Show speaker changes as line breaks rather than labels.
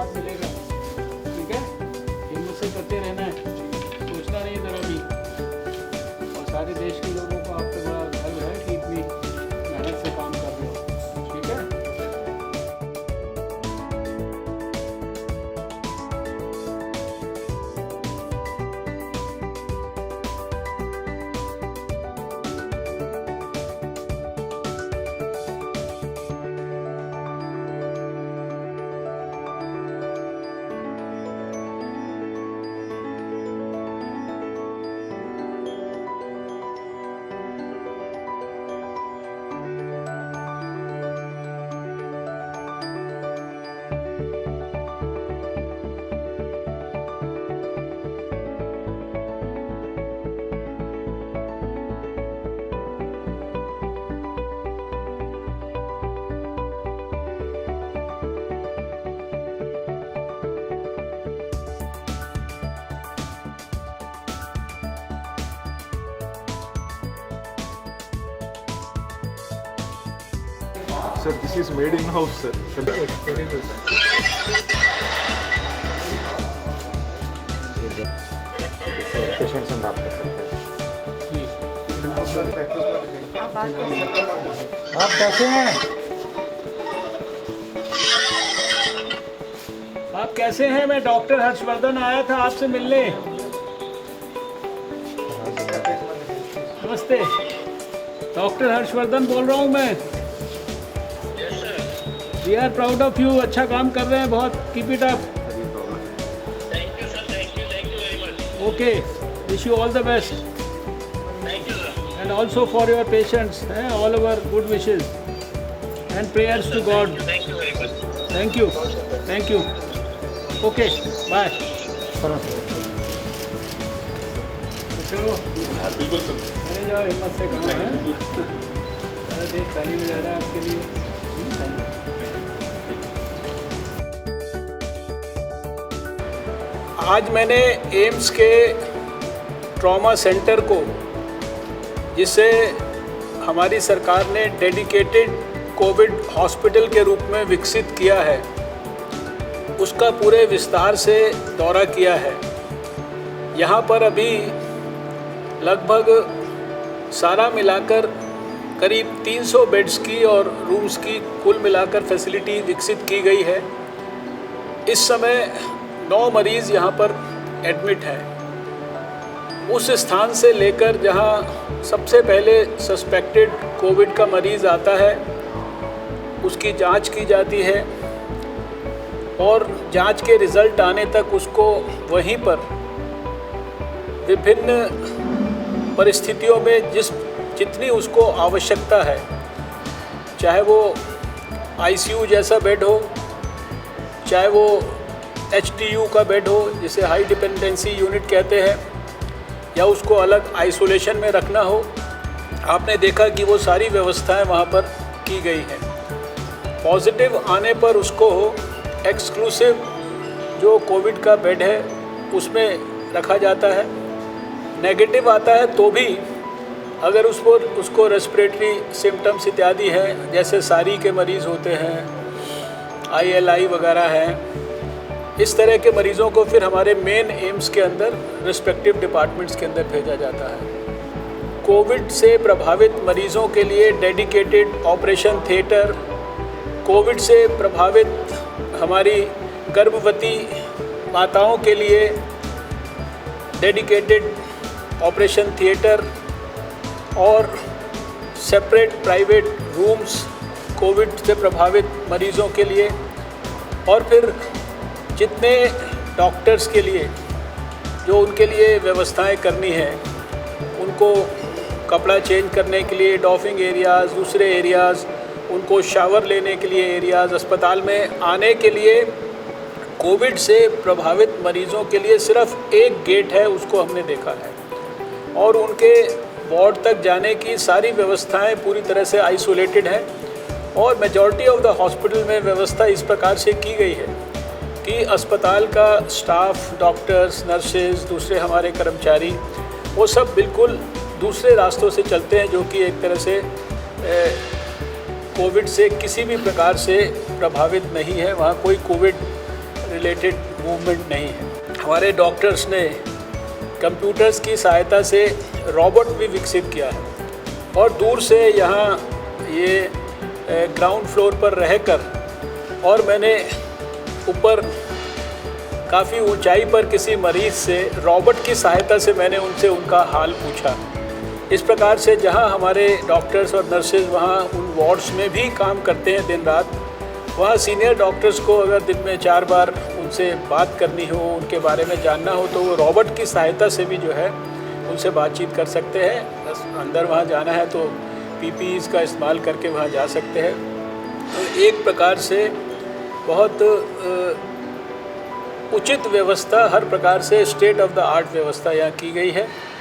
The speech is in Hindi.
साथ मिलेगा। ठीक है, हिम्मत से करते रहना है, सोचना नहीं ज़रा भी। और सारे देश के लोगों को आप पे बड़ा गर्व है कि इतनी मेहनत से काम कर रहे हो। ठीक है,
Sir, this is made in house, sir.
Patient से बात कर सकते हैं। आप कैसे हैं?
आप कैसे हैं? मैं डॉक्टर हर्षवर्धन आया था आपसे मिलने। नमस्ते, डॉक्टर हर्षवर्धन बोल रहा हूँ मैं। We are proud of you, अच्छा काम कर रहे हैं बहुत, keep it up.
Thank you, sir. Thank you very much.
Okay, wish you all the best
Thank you, sir.
And also for your patients, all over good wishes and prayers to God.
Thank you very much.
Thank you, thank you. Okay, bye.
बिल्कुल सर।
अरे जाओ, हिम्मत से करो है। अरे देख, ताली बजा रहा है आपके लिए। आज मैंने एम्स के ट्रॉमा सेंटर को, जिसे हमारी सरकार ने डेडिकेटेड कोविड हॉस्पिटल के रूप में विकसित किया है, उसका पूरे विस्तार से दौरा किया है। यहाँ पर अभी लगभग सारा मिलाकर करीब 300 बेड्स की और रूम्स की कुल मिलाकर फैसिलिटी विकसित की गई है। इस समय 9 मरीज़ यहाँ पर एडमिट हैं। उस स्थान से लेकर जहाँ सबसे पहले सस्पेक्टेड कोविड का मरीज़ आता है, उसकी जांच की जाती है और जांच के रिज़ल्ट आने तक उसको वहीं पर विभिन्न परिस्थितियों में जितनी उसको आवश्यकता है, चाहे वो आईसीयू जैसा बेड हो, चाहे वो HDU का बेड हो जिसे हाई डिपेंडेंसी यूनिट कहते हैं, या उसको अलग आइसोलेशन में रखना हो, आपने देखा कि वो सारी व्यवस्थाएं वहाँ पर की गई हैं। पॉजिटिव आने पर उसको एक्सक्लूसिव जो कोविड का बेड है उसमें रखा जाता है। नेगेटिव आता है तो भी अगर उसको रेस्पिरेटरी सिम्टम्स इत्यादि हैं, जैसे सारी के मरीज़ होते हैं, ILI वगैरह हैं, इस तरह के मरीज़ों को फिर हमारे मेन एम्स के अंदर रिस्पेक्टिव डिपार्टमेंट्स के अंदर भेजा जाता है। कोविड से प्रभावित मरीज़ों के लिए डेडिकेटेड ऑपरेशन थिएटर, कोविड से प्रभावित हमारी गर्भवती माताओं के लिए डेडिकेटेड ऑपरेशन थिएटर और सेपरेट प्राइवेट रूम्स कोविड से प्रभावित मरीज़ों के लिए, और फिर जितने डॉक्टर्स के लिए जो उनके लिए व्यवस्थाएं करनी है, उनको कपड़ा चेंज करने के लिए डॉफिंग एरियाज़, दूसरे एरियाज़, उनको शावर लेने के लिए एरियाज़, अस्पताल में आने के लिए कोविड से प्रभावित मरीज़ों के लिए सिर्फ एक गेट है, उसको हमने देखा है। और उनके वार्ड तक जाने की सारी व्यवस्थाएं पूरी तरह से आइसोलेटेड हैं। और मेजॉरिटी ऑफ द हॉस्पिटल में व्यवस्था इस प्रकार से की गई है कि अस्पताल का स्टाफ, डॉक्टर्स, नर्सेज, दूसरे हमारे कर्मचारी, वो सब बिल्कुल दूसरे रास्तों से चलते हैं, जो कि एक तरह से कोविड से किसी भी प्रकार से प्रभावित नहीं है। वहाँ कोई कोविड रिलेटेड मूवमेंट नहीं है। हमारे डॉक्टर्स ने कंप्यूटर्स की सहायता से रोबोट भी विकसित किया है और दूर से यहाँ ये ग्राउंड फ्लोर पर रहकर और मैंने ऊपर काफ़ी ऊंचाई पर किसी मरीज़ से रोबोट की सहायता से मैंने उनसे उनका हाल पूछा। इस प्रकार से जहाँ हमारे डॉक्टर्स और नर्सेज वहाँ उन वार्ड्स में भी काम करते हैं दिन रात, वहाँ सीनियर डॉक्टर्स को अगर दिन में 4 बार उनसे बात करनी हो, उनके बारे में जानना हो, तो वो रोबोट की सहायता से भी जो है उनसे बातचीत कर सकते हैं। बस अंदर वहाँ जाना है तो PPEs का इस्तेमाल करके वहाँ जा सकते हैं। तो एक प्रकार से बहुत उचित व्यवस्था, हर प्रकार से स्टेट ऑफ द आर्ट व्यवस्था यहाँ की गई है